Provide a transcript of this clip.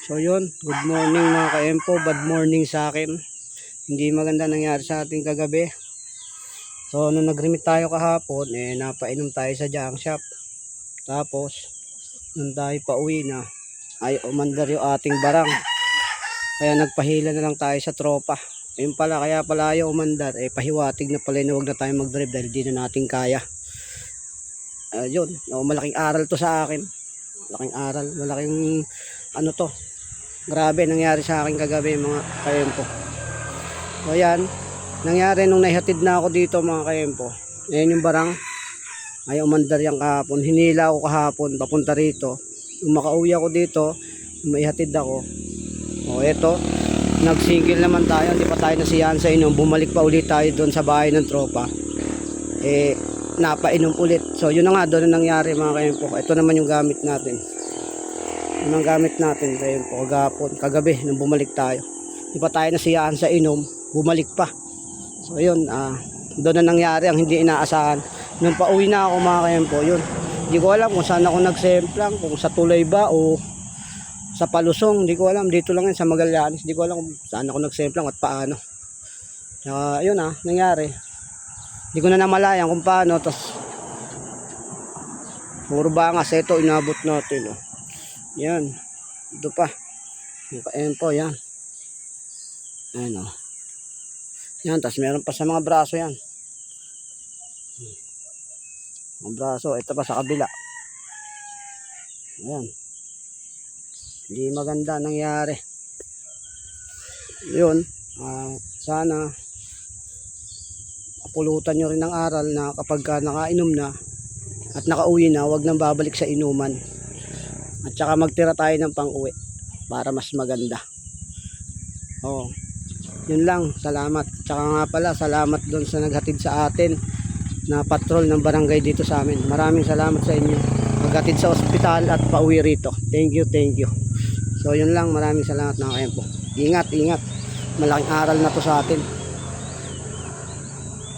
So yun, good morning mga ka-empo, bad morning sa akin. Hindi maganda nangyari sa ating kagabi. So nung nag-remit tayo kahapon, napainom tayo sa junk shop. Tapos, nung tayo pa uwi na, ay umandar yung ating barang. Kaya nagpahila na lang tayo sa tropa. Ayun pala, kaya pala ayaw umandar, pahiwatig na pala na huwag na tayo mag-drive dahil di na natin kaya. Yun, malaking aral to sa akin. Malaking aral, malaking ano to. Grabe nangyari sa akin kagabi mga ka-empo. So yan, nangyari nung naihatid na ako dito mga ka-empo. Ayan yung barang. Ay umandar yan kahapon. Hinila ako kahapon papunta rito. Nung makauwi ako dito, maihatid ako. O eto, nagsingle naman tayo. Hindi pa tayo nasiyahan sa inom. Bumalik pa ulit tayo doon sa bahay ng tropa. Napainom ulit. So yun na nga, doon na nangyari mga ka-empo. Ito naman yung gamit natin. Yun ang gamit natin ngayon po kagabi nung bumalik tayo. Di pa tayo nasiyaan sa inom, bumalik pa. So yun, doon na nangyari ang hindi inaasahan. Nung pauwi na ako mga ka-empo, yun. Hindi ko alam kung saan ako nagsemplang, kung sa Tulay ba o sa Palusong. Hindi ko alam, dito lang yun sa Magallanes. Hindi ko alam kung saan ako nagsemplang at paano. Yun nangyari. Hindi ko na namalayan kung paano. Tapos puro bangas, ito inabot natin. Yan, ito pa yung ka-empo, yan. Ayan yan, tas meron pa sa mga braso yan. Mga braso, ito pa sa kabila. Ayan, hindi maganda nangyari. Yun, sana pulutan nyo rin ng aral na kapag nakainom na at nakauwi na, huwag nang babalik sa inuman. At saka magtira tayo ng pang-uwi para mas maganda. Yun lang, salamat. Tsaka nga pala, salamat doon sa naghatid sa atin na patrol ng barangay dito sa amin. Maraming salamat sa inyo. Maghatid sa ospital at pauwi rito. Thank you, thank you. So yun lang, maraming salamat mga ka-empo. Ingat, ingat. Malaking aral na to sa atin.